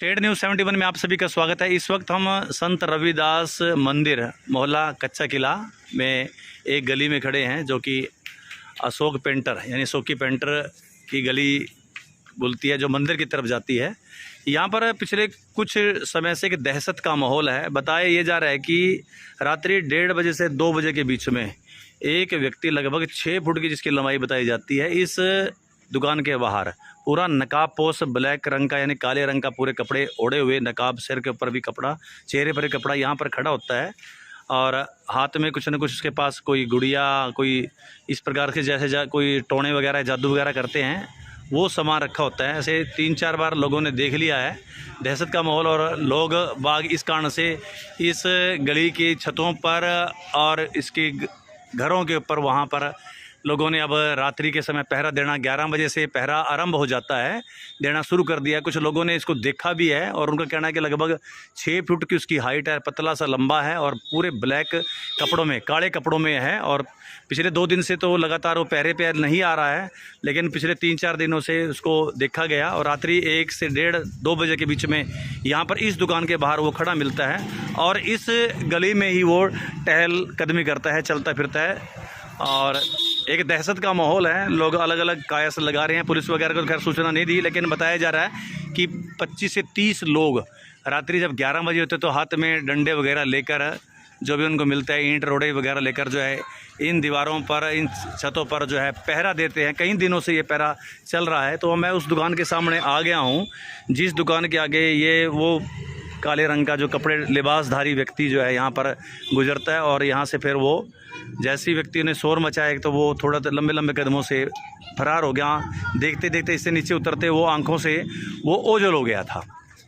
Trade news 71 में आप सभी का स्वागत है। इस वक्त हम संत रविदास मंदिर मोहल्ला कच्चा किला में एक गली में खड़े हैं, जो कि अशोक पेंटर यानी अशोकी पेंटर की गली बोलती है, जो मंदिर की तरफ जाती है। यहाँ पर पिछले कुछ समय से एक दहशत का माहौल है। बताया ये जा रहा है कि रात्रि 1:30 बजे से 2 बजे के बीच में एक व्यक्ति लगभग 6 फुट की, जिसकी लंबाई बताई जाती है, इस दुकान के बाहर पूरा नकाब पोश ब्लैक रंग का यानी काले रंग का पूरे कपड़े ओढ़े हुए, नकाब सिर के ऊपर भी कपड़ा, चेहरे पर भी कपड़ा, यहाँ पर खड़ा होता है और हाथ में कुछ न कुछ उसके पास कोई गुड़िया, कोई इस प्रकार के जैसे कोई टोने वगैरह जादू वगैरह करते हैं वो सामान रखा होता है। ऐसे 3-4 बार लोगों ने देख लिया है। दहशत का माहौल, और लोग बाग इस कारण से इस गली की छतों पर और इसके घरों के ऊपर वहाँ पर लोगों ने अब रात्रि के समय पहरा देना, 11 बजे से पहरा आरंभ हो जाता है, देना शुरू कर दिया। कुछ लोगों ने इसको देखा भी है और उनका कहना है कि लगभग 6 फुट की उसकी हाइट है, पतला सा लंबा है और पूरे ब्लैक कपड़ों में, काले कपड़ों में है। और पिछले 2 दिन से तो लगातार वो पहरे पे नहीं आ रहा है, लेकिन पिछले 3-4 दिनों से उसको देखा गया और रात्रि 1 से 1:30-2 बजे के बीच में यहाँ पर इस दुकान के बाहर वो खड़ा मिलता है और इस गली में ही वो टहल कदमी करता है, चलता फिरता है। और एक दहशत का माहौल है, लोग अलग अलग कायस लगा रहे हैं। पुलिस वगैरह को खैर सूचना नहीं दी, लेकिन बताया जा रहा है कि 25 से 30 लोग रात्रि जब 11 बजे होते तो हाथ में डंडे वगैरह लेकर, जो भी उनको मिलता है, ईंट रोड़े वगैरह लेकर जो है इन दीवारों पर, इन छतों पर जो है पहरा देते हैं। कई दिनों से ये पहरा चल रहा है। तो मैं उस दुकान के सामने आ गया हूँ, जिस दुकान के आगे ये वो काले रंग का जो कपड़े लिबासधारी व्यक्ति जो है यहाँ पर गुजरता है। और यहाँ से फिर वो जैसे ही व्यक्ति ने शोर मचाया तो वो थोड़ा लंबे लंबे कदमों से फरार हो गया। देखते देखते इससे नीचे उतरते वो आंखों से वो ओझल हो गया था।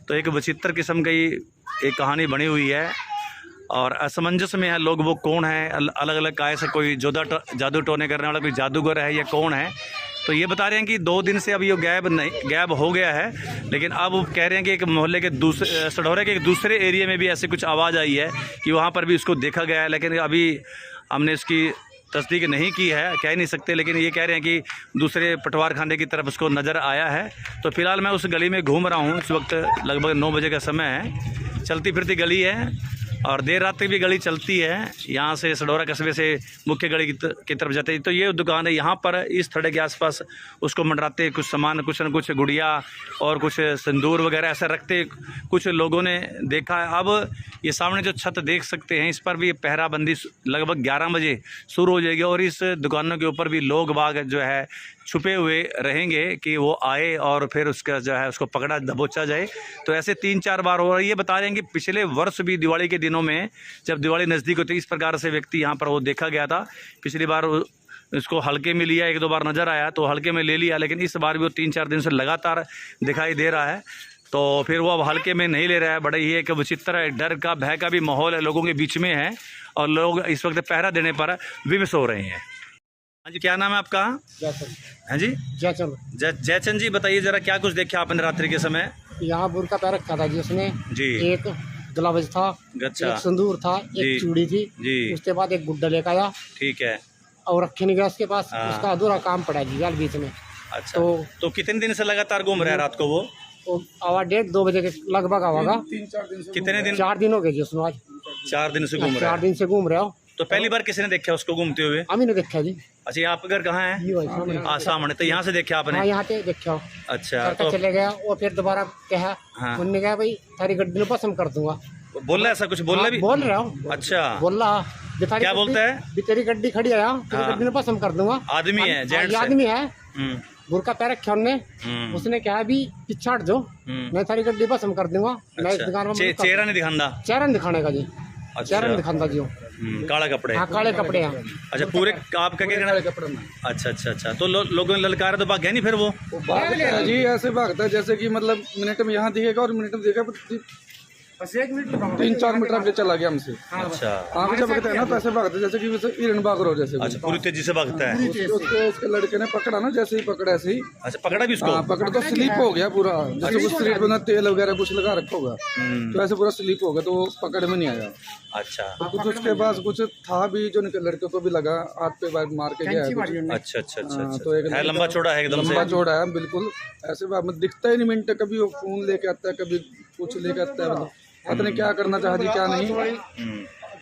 तो एक विचित्र किस्म की एक कहानी बनी हुई है और असमंजस में है लोग, वो कौन है, अलग अलग काय से, कोई जादू टोने करने वाला कोई जादूगर है या कौन है। तो ये बता रहे हैं कि 2 दिन से अब ये गायब हो गया है, लेकिन अब वो कह रहे हैं कि एक मोहल्ले के दूसरे सढौरे के एक दूसरे एरिया में भी ऐसे कुछ आवाज़ आई है कि वहाँ पर भी उसको देखा गया है। लेकिन अभी हमने इसकी तस्दीक नहीं की है, कह नहीं सकते, लेकिन ये कह रहे हैं कि दूसरे पटवार खाने की तरफ उसको नज़र आया है। तो फिलहाल मैं उस गली में घूम रहा हूँ। इस वक्त लगभग 9 बजे का समय है, चलती फिरती गली है और देर रात तक भी गली चलती है। यहाँ से सढौरा कस्बे से मुख्य गली की तरफ जाते हैं। तो ये दुकान है, यहाँ पर इस थड़े के आसपास उसको मंडराते कुछ सामान, कुछ न कुछ गुड़िया और कुछ सिंदूर वगैरह ऐसा रखते कुछ लोगों ने देखा है। अब ये सामने जो छत देख सकते हैं, इस पर भी पहराबंदी लगभग 11 बजे शुरू हो जाएगी और इस दुकानों के ऊपर भी लोग बाग जो है छुपे हुए रहेंगे कि वो आए और फिर उसका जो है उसको पकड़ा दबोचा जाए। तो ऐसे 3-4 बार हो रहा है। ये बता रहे हैं कि पिछले वर्ष भी दिवाली के दिनों में, जब दिवाली नज़दीक होती, इस प्रकार से व्यक्ति यहाँ पर वो देखा गया था। पिछली बार इसको हल्के में लिया, 1-2 बार नज़र आया तो हल्के में ले लिया, लेकिन इस बार भी वो 3-4 दिन से लगातार दिखाई दे रहा है। तो फिर वो अब हल्के में नहीं ले रहा है। बड़ा ही एक विचित्र डर का, भय का भी माहौल है लोगों के बीच में है और लोग इस वक्त पहरा देने पर विवश हो रहे हैं। हाँ जी, क्या नाम है आपका? हाँ जी, जयचंद जी, बताइए जरा क्या कुछ देखा आपने रात्रि के समय? यहाँ बुरका पैर रखा था जी उसने जी, एक ग्लव्स था, अच्छा, एक संदूर था, एक चूड़ी थी जी, उसके बाद एक गुड्डा लेकर आया, ठीक है, और रखे नहीं गया उसके पास। उसका अधूरा काम पड़ा जी यार बीच में। अच्छा, तो कितने दिन से लगातार घूम रहा है रात को वो? 1:30-2 बजे के लगभग आवागा। 3-4 दिन से। कितने दिन? 4 दिन हो गए जी उसमें। आज 4 दिन से घूम रहा है। 4 दिन से घूम रहा हो। तो पहली बार किसने देखा उसको घूमते हुए? हम ही ने देखा जी। अच्छा, ये आपका घर कहाँ है? सामने। तो यहाँ से देखा आपने? हाँ, यहाँ से देखा। अच्छा, तो चले गया और फिर दोबारा कहा, उन्होंने कहा भाई थारी गड्डी में पसंद कर दूंगा। बोल रहा है ऐसा कुछ? बोल रहा है? बोल रहा हूँ। अच्छा, बोल रहा। क्या बोलता है? तेरी गड्डी खड़ी है, तेरी गड्डी में पसंद कर दूंगा। आदमी है, जेंट्स आदमी है, बुरका पैर रखे हमने। उसने कहा भी पीछे हट जाओ, मैं थारी गड्डी पसंद कर दूंगा। मैं दुकान में चेहरा नहीं दिखाना, चेहरा नहीं दिखाने का जी। चेहरा नहीं दिखाता जी। काला कपड़े? हाँ, काले कपड़े हैं। अच्छा, पूरे आपका क्या कहना? कपड़े में। अच्छा, तो लोगों ने ललकारा तो भाग गया नहीं फिर वो? जी ऐसे भागता है जैसे कि मतलब मिनट में यहाँ दिखेगा और मिनट में दिखेगा, 3-4 मीटर आगे चला गया हमसे। अच्छा, आगे जब भागता है ना तो ऐसे भागता है जैसे कि वैसे हिरण भाग रहा हो जैसे। अच्छा, पूरी तेजी से भागता है। उसके लड़के ने पकड़ा ना, जैसे ही पकड़ा ऐसे ही। अच्छा, पकड़ा भी उसको? हाँ, पकड़ा तो स्लिप हो गया पूरा, जैसे कुछ स्लीप में तेल वगैरह कुछ लगा रखा होगा तो ऐसे पूरा स्लिप हो गया, तो पकड़ में नहीं आया। अच्छा, तो कुछ उसके पास कुछ था भी जो लड़के को भी लगा, हाथ पे मार के गया। अच्छा, तो एक लंबा चौड़ा है, एकदम लंबा चौड़ा है बिल्कुल। ऐसे दिखता ही नहीं मिनट, कभी वो फोन लेके आता है, कभी कुछ लेके आता है, मतलब पता नहीं क्या करना चाह जी क्या नहीं।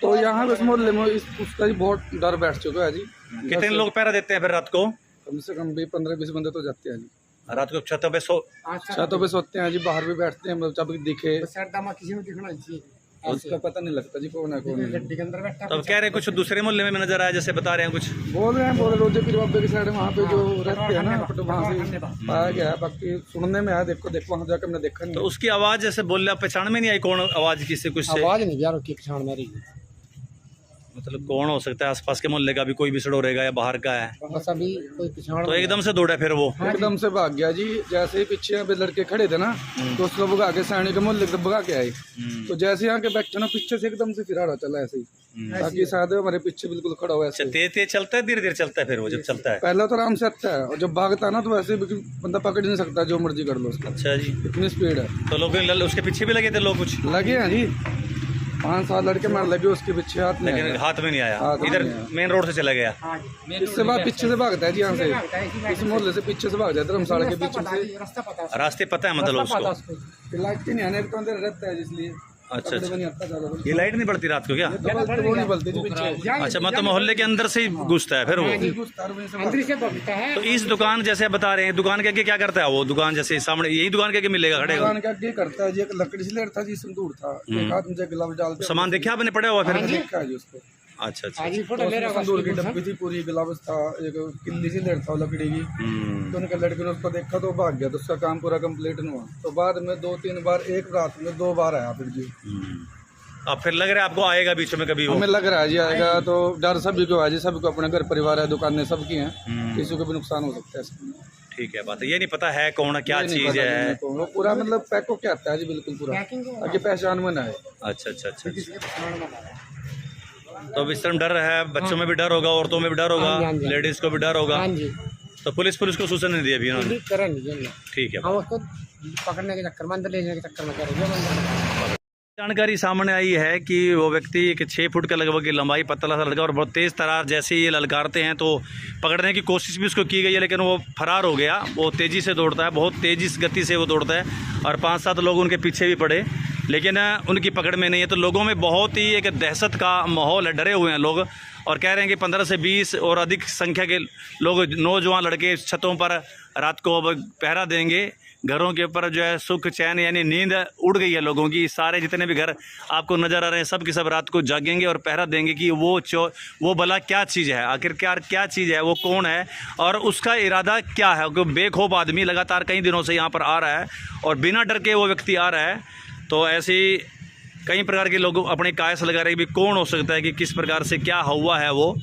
तो यहाँ पे इस मोहल्ले में उसका ही बहुत डर बैठ चुका है जी। कितने लोग पहरा देते हैं फिर रात को? कम से कम भी 15-20 बंदे तो जाते हैं जी। रात को छतों पे सोते हैं जी, बाहर भी बैठते हैं, मतलब जब दिखे किसी को दिखना चाहिए, उसका पता नहीं लगता जी कौन है कौन नहीं। गड्डी के अंदर बैठा। तो अब कह रहे हैं कुछ दूसरे मोहल्ले में नजर आया, जैसे बता रहे हैं कुछ बोल रहे हैं रोजे पीर बाबे की साइड वहाँ पे जो रहते हैं ना, तो वहाँ से पाया गया है। बाकी सुनने में आया, देखो वहाँ जाकर हमने देखा नहीं। तो उसकी आवाज जैसे बोल रहे, पहचान में नहीं आई कौन आवाज किससे कुछ से? आवाज नहीं यार उसकी पहचान में रही, मतलब कौन हो सकता है? आसपास के मोहल्ले का भी कोई भी सड़ोरेगा या बाहर का है? बस अभी कोई पहचान। तो एकदम से दौड़ा फिर वो एकदम से भाग गया जी। जैसे ही पीछे यहाँ पे लड़के खड़े थे ना, तो उसको भगा के सैनी के मोहल्ले तक भगा के आए। तो जैसे यहाँ के बैठे ना, पीछे से एकदम से फिरा रहा चला ऐसे ही, ताकि शायद हमारे पीछे बिल्कुल खड़ा हुआ ऐसे। तेज तेज चलता है, धीरे धीरे चलता है फिर वो जब चलता है? पहले तो आराम से आता है, और जब भागता है ना तो वैसे भी बंदा पकड़ नहीं सकता, जो मर्जी कर लो उसका। अच्छा जी, इतनी स्पीड है। तो लोग उसके पीछे भी लगे थे लोग? कुछ लगे हैं जी, 5-7 लड़के मार लगे उसके पीछे, हाथ में लेकिन हाथ में नहीं आया, इधर मेन रोड से चला गया। इससे बाद पीछे से भागता है जी, यहाँ से इस मोहल्ले से पीछे से भाग जाता है, धर्मशाला के पीछे से। रास्ते पता है मतलब उसको? लाइट नहीं आने तो अंदर रहता है इसलिए। अच्छा अच्छा, ये लाइट नहीं बढ़ती रात को क्या? वो नहीं बलती जी पीछे। अच्छा, मतलब मोहल्ले के अंदर से ही घुसता है फिर वो? अंदर से बगता है। तो इस दुकान जैसे आप बता रहे हैं, दुकान के आगे क्या करता है वो? दुकान जैसे सामने यही दुकान के आगे मिलेगा खड़े? दुकान के आगे करता है जी, एक लकड़ी से लेट था जी, संदूर था, एक हाथ में ग्लव डालते। सामान देखा आपने पड़ा हुआ फिर? देखा है जी उसको। अच्छा अच्छा, संदूर की डब्बी थी पूरी, ग्लव्स था, एक किल्ली से लेट था लकड़ी की। तो उनके लड़के ने उसको देखा तो भाग गया, तो उसका काम पूरा कंप्लीट नहीं हुआ। तो बाद में 2-3 बार, एक रात में 2 बार आया फिर जी। अब फिर लग रहा है आपको आएगा बीच में कभी वो? हमें लग रहा है जी आएगा, तो डर सभी को है जी, सभी को अपने घर परिवार है, दुकानें सबकी हैं, किसी को भी नुकसान हो सकता है इसमें। ठीक है, बात है, ये नहीं पता है कौन है, क्या चीज है? वो पूरा मतलब पैको क्या आता है जी, बिल्कुल पूरा, ताकि पहचान में ना आए। अच्छा अच्छा अच्छा, तो अब इस तरह डर है, बच्चों में भी डर होगा, औरतों में भी डर होगा, लेडीज को भी डर होगा। तो पुलिस को सूचना नहीं दी अभी उन्होंने? ठीक है, पकड़ने के चक्कर में, अंदर ले जाने के चक्कर में कर रही है। जानकारी सामने आई है कि वो व्यक्ति एक 6 फुट का लगभग की लंबाई, पतला सा लड़का, और बहुत तेज़ तरार जैसे ये ललकारते हैं तो पकड़ने की कोशिश भी उसको की गई है, लेकिन वो फरार हो गया। वो तेज़ी से दौड़ता है, बहुत तेज़ी गति से वो दौड़ता है, और 5-7 लोग उनके पीछे भी पड़े, लेकिन उनकी पकड़ में नहीं है। तो लोगों में बहुत ही एक दहशत का माहौल है, डरे हुए हैं लोग, और कह रहे हैं कि 15 से 20 और अधिक संख्या के लोग, नौजवान लड़के छतों पर रात को पहरा देंगे। घरों के ऊपर जो है सुख चैन यानी नींद उड़ गई है लोगों की। सारे जितने भी घर आपको नज़र आ रहे हैं, सब के सब रात को जागेंगे और पहरा देंगे कि वो भला क्या चीज़ है, आखिरकार क्या चीज़ है, वो कौन है और उसका इरादा क्या है। क्योंकि बेखौफ आदमी लगातार कई दिनों से यहाँ पर आ रहा है और बिना डर के वो व्यक्ति आ रहा है। तो ऐसी कई प्रकार के लोग अपने कायस लगा रहे भी कौन हो सकता है, कि किस प्रकार से क्या हुआ है, वो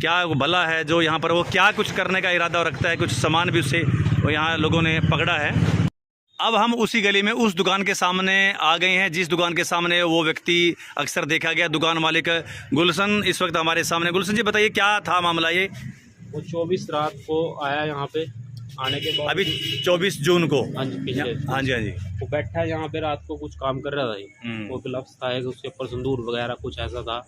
क्या भला है जो यहाँ पर वो क्या कुछ करने का इरादा रखता है। कुछ सामान भी उससे वो यहाँ लोगों ने पकड़ा है। अब हम उसी गली में उस दुकान के सामने आ गए हैं जिस दुकान के सामने वो व्यक्ति अक्सर देखा गया। दुकान मालिक गुलशन इस वक्त हमारे सामने। गुलशन जी बताइए क्या था मामला ये? वो 24 रात को आया यहाँ पे, आने के बाद अभी 24 जून को? हाँ जी, पिछले। हाँ जी हाँ जी। वो बैठा है यहाँ पे, रात को कुछ काम कर रहा था। वो ग्लव्स था, उसके ऊपर संदूर वगैरह कुछ ऐसा था।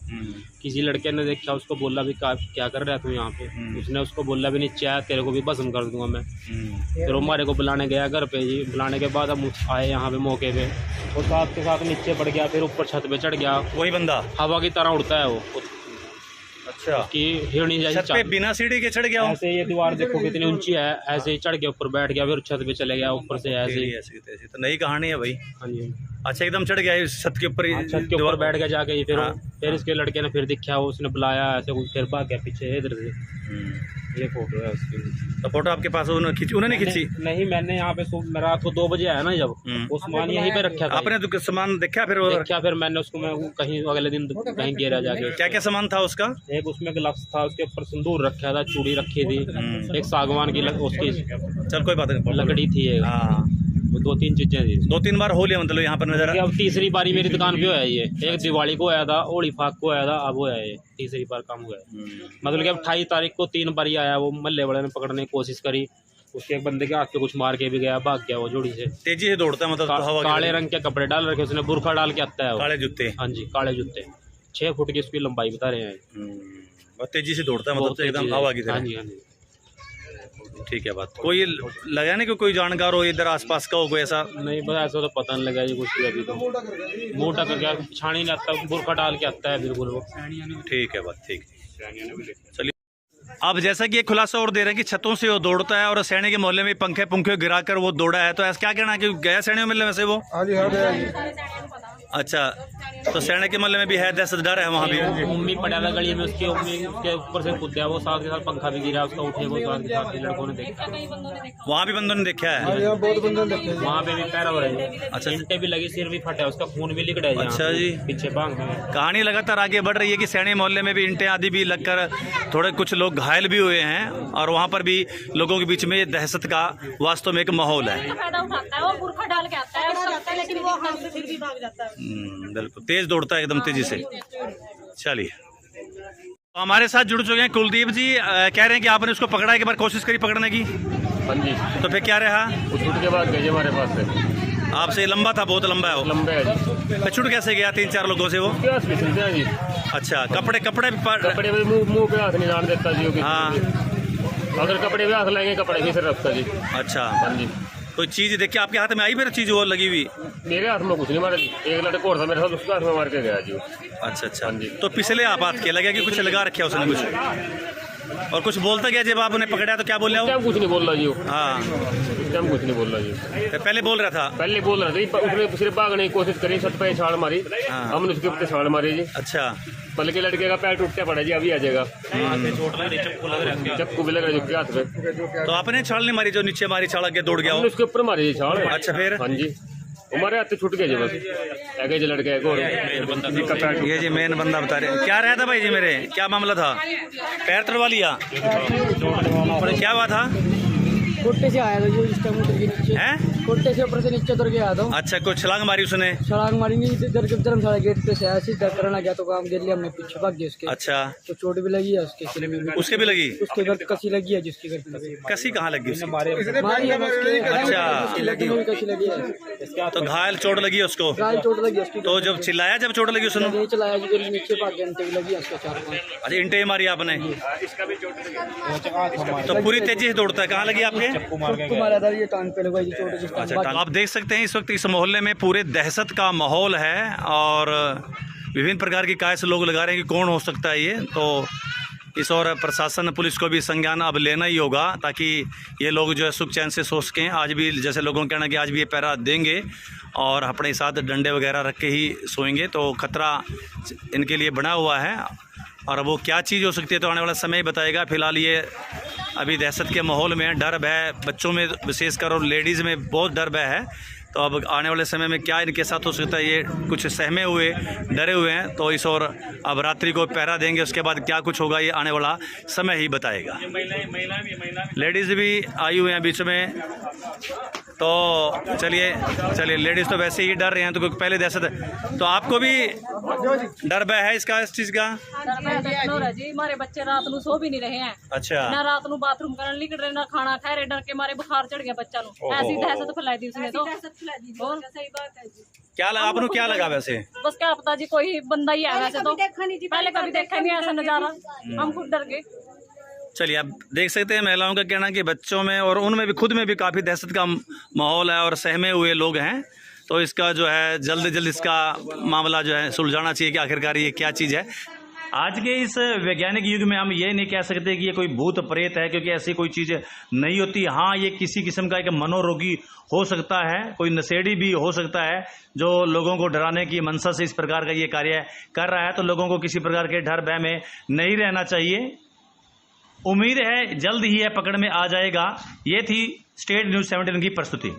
किसी लड़के ने देखा, उसको बोला भी क्या कर रहा है तू यहाँ पे? उसने उसको बोला भी नीचे आया, तेरे को भी भस्म कर दूंगा मैं। फिर वो हमारे को बुलाने गया घर पे जी। बुलाने के बाद हम आए यहाँ पे मौके पे, वो साथ के साथ नीचे पड़ गया, फिर ऊपर छत पे चढ़ गया। वही बंदा हवा की तरह उड़ता है वो। अच्छा, कि हिरनी जैसी छत पे बिना सीढ़ी के चढ़ गया? ऐसे ये दीवार देखो कितनी ऊंची है, ऐसे ही चढ़ गया, ऊपर बैठ गया, फिर छत पे चले गया ऊपर से ऐसे ही। तो नई कहानी है भाई। हाँ जी। अच्छा, एकदम चढ़ गया छत के ऊपर? छत के ऊपर बैठ गया जाके। फिर इसके लड़के ने फिर दिखा, उसने बुलाया ऐसे, फिर भाग गया पीछे इधर से। ये फोटो है उसकी। तो फोटो आपके पास उन्होंने खींची? नहीं, मैंने यहाँ पे रात को 2 बजे आया ना जब, वो सामान यहीं पे रखा था। आपने तो सामान देखा? फिर मैंने उसको कहीं अगले दिन कहीं गिरा जाके। क्या क्या सामान था उसका? एक उसमें ग्लव्स था, उसके ऊपर सिंदूर रखा था, चूड़ी रखी थी, एक सागवान की उसकी चल कोई बात नहीं, लकड़ी थी। हाँ, 2-3 चीजें थी। 2-3 बार हो लिया मतलब यहाँ पर नजर? अब तीसरी बारी मेरी दुकान पे है ये। एक दिवाली को आया था, होली फाक को आया था, अब वो है तीसरी बार काम हुआ है। मतलब कि 28 तारीख को 3 बारी आया। वो मल्ले वाले ने पकड़ने की कोशिश करी, उसके एक बंदे के हाथ पे कुछ मार के भी गया, भाग गया वो जोड़ी से। तेजी से दौड़ता है मतलब? काले रंग के कपड़े डाल रखे उसने, बुरखा डाल के आता है, काले जूते। हाँ जी, काले जूते। 6 फुट की उसकी लंबाई बता रहे हैं। बहुत तेजी से दौड़ता है मतलब एकदम हवा की तरह। हाँ जी हाँ जी। ठीक है बात। कोई लगा नहीं कि कोई जानकार हो इधर आसपास का हो कोई ऐसा? नहीं बस ऐसा तो पता नहीं लगा जी कुछ भी अभी तो। मोटा करके छानी नहीं आता, बुरखा डाल के आता है बिल्कुल वो। ठीक है बात, ठीक। चलिए अब जैसा कि ये खुलासा और दे रहे हैं कि छतों से वो दौड़ता है और सैनी के मोहल्ले में पंखे पुंखे गिराकर वो दौड़ा है, तो ऐसा क्या कहना है कि गया सैनी मोहल्ले में से वो? अच्छा, तो सैनी के मोहल्ले में भी है दहशत, डर है वहाँ भी? मम्मी पटियाला गली में उसकी उसके ऊपर से कूद गया वो, साथ के साथ पंखा भी गिरा उसका, उठे वो साथ के साथ लड़कों ने देखा। वहाँ भी बंदों ने देखा है? बहुत बंदे देखे, वहाँ पे भी पैर हो रहे हैं। अच्छा, ईंटें भी लगी, सिर भी फटा, उसका खून भी लिकड़ा है। अच्छा जी, पीछे बांग में। कहानी लगातार आगे बढ़ रही है कि सैनी मोहल्ले में भी ईंटें आदि भी लगकर थोड़े कुछ लोग घायल भी हुए हैं और वहाँ पर भी लोगों के बीच में दहशत का वास्तव में एक माहौल है। बिल्कुल तेज दौड़ता है एकदम तेजी से। चलिए तो हमारे साथ जुड़ चुके हैं कुलदीप जी, कह रहे हैं कि आपने उसको पकड़ा है, एक बार कोशिश करी पकड़ने की? हाँ जी। तो फिर क्या रहा? वो छूट के बाद गए हमारे पास से। आपसे लंबा था, बहुत लंबा है वो? लंबे है जी। तो छूट कैसे गया 3-4 लोगों से वो? प्यास भी चलते हैं जी। अच्छा, कपड़े कपड़े में मुंह पे हाथ नहीं डाल देता जी। हाँ, अगर कपड़े पे हाथ लेंगे कपड़े भी सिर रखता जी। अच्छा, हाँ जी। कोई चीज देखिए आपके हाथ में आई मेरी चीज वो लगी हुई? मेरे हाथ में कुछ नहीं मारा जी, एक लड़का और था मेरे साथ, उसके हाथ में मार के गया जी। अच्छा अच्छा, हाँ जी। तो पिछले आप हाथ के लगा कि कुछ लगा रखे उसने कुछ, और कुछ बोलता गया जब आपने पकड़ा तो क्या बोल रहा? कुछ नहीं बोल रहा जी। हाँ, कुछ नहीं बोल रहा जी। तो पहले बोल रहा था? पहले बोल रहा था, उसने सिर्फ भागने की कोशिश करी, छत पे छाल मारी, हमने उसके ऊपर छाल मारी जी। अच्छा, बल्कि लड़के का पैर टूटता पड़ा जी, अभी आ जाएगा। चक्कू भी लग रहा है हाथ में। तो आपने छाल नहीं मारी जो नीचे मारी छाल के दौड़ गया? उसके ऊपर मारी जी छाल। अच्छा, फिर? हाँ जी, हमारे हाथ छूट गए जी बस। आगे जो लड़के ये जी मेन बंदा बता रहे। क्या रहा था भाई जी मेरे, क्या मामला था? पैर तड़वा लिया? क्या हुआ था? कोट्टे से आया था जो इस टाइम उतर के नीचे हैं? कोट्टे से ऊपर से नीचे उतर के आया था। अच्छा, कोई छलांग मारी उसने? छलांग मारी नहीं, इधर धर्मशाला गेट पे से आया, सीधा करना गया तो काम गिर लिया, हमने पीछे भाग गया उसके। अच्छा, तो चोट भी लगी है उसके सिर में। उसके भी लगी? उसके घर कसी लगी है, जिसके घर लगी। कसी कहाँ लगी उसकी? मारी है उसके। अच्छा, कसी लगी है। तो घायल चोट लगी है उसको? घायल चोट लगी उसकी। तो जब चिल्लाया, जब चोट लगी उसने? नहीं चलाया जी, नीचे भाग गया, ईंटें लगी उसके 4-5। अच्छा, ईंटें मारी आपने? तो पूरी तेजी से दौड़ता है। कहाँ लगी आपके? ये टांग पे लगा जी चोट। अच्छा, आप देख सकते हैं इस वक्त इस मोहल्ले में पूरे दहशत का माहौल है और विभिन्न प्रकार की काय से लोग लगा रहे हैं कि कौन हो सकता है ये। तो इस और प्रशासन पुलिस को भी संज्ञान अब लेना ही होगा ताकि ये लोग जो है सुख चैन से सो सकें। आज भी जैसे लोगों का कहना कि आज भी ये पहरा देंगे और अपने साथ डंडे वगैरह रख के ही सोएंगे, तो खतरा इनके लिए बना हुआ है और वो क्या चीज़ हो सकती है तो आने वाला समय ही बताएगा। फिलहाल ये अभी दहशत के माहौल में डर भय बच्चों में विशेषकर और लेडीज़ में बहुत डर भय है। तो अब आने वाले समय में क्या इनके साथ हो सकता है, ये कुछ सहमे हुए डरे हुए हैं। तो इस और अब रात्रि को पहरा देंगे, उसके बाद क्या कुछ होगा ये आने वाला समय ही बताएगा। लेडीज़ भी आई हुए हैं बीच में, तो चलिए लेडीज़ तो वैसे ही डर रहे हैं, तो क्योंकि पहले दहशत है। तो आपको भी डर भय है इसका, इस चीज़ का? जी हमारे बच्चे रात को सो भी नहीं रहे हैं। अच्छा, ना रात को बाथरूम करने निकल रहे, ना खाना खा रहे, डर के मारे बुखार चढ़ गया बच्चा नु। ऐसी दहशत फैलाई दी उसने तो। और सही बात है जी। क्या लगा आपको, क्या लगा वैसे? बस क्या पता जी, कोई बंदा ही है वैसे तो, पहले कभी देखा नहीं ऐसा नजारा, हम खुद डर गए। चलिए आप देख सकते हैं महिलाओं का कहना कि बच्चों में और उनमें भी खुद में भी काफ़ी दहशत का माहौल है और सहमे हुए लोग हैं। तो इसका जो है जल्द इसका मामला जो है सुलझाना चाहिए कि आखिरकार ये क्या चीज़ है। आज के इस वैज्ञानिक युग में हम ये नहीं कह सकते कि ये कोई भूत प्रेत है, क्योंकि ऐसी कोई चीज़ नहीं होती। हाँ, ये किसी किस्म का एक मनोरोगी हो सकता है, कोई नशेड़ी भी हो सकता है जो लोगों को डराने की मंशा से इस प्रकार का ये कार्य कर रहा है। तो लोगों को किसी प्रकार के डर भय में नहीं रहना चाहिए। उम्मीद है जल्द ही यह पकड़ में आ जाएगा। ये थी स्टेट न्यूज़ 17 की प्रस्तुति।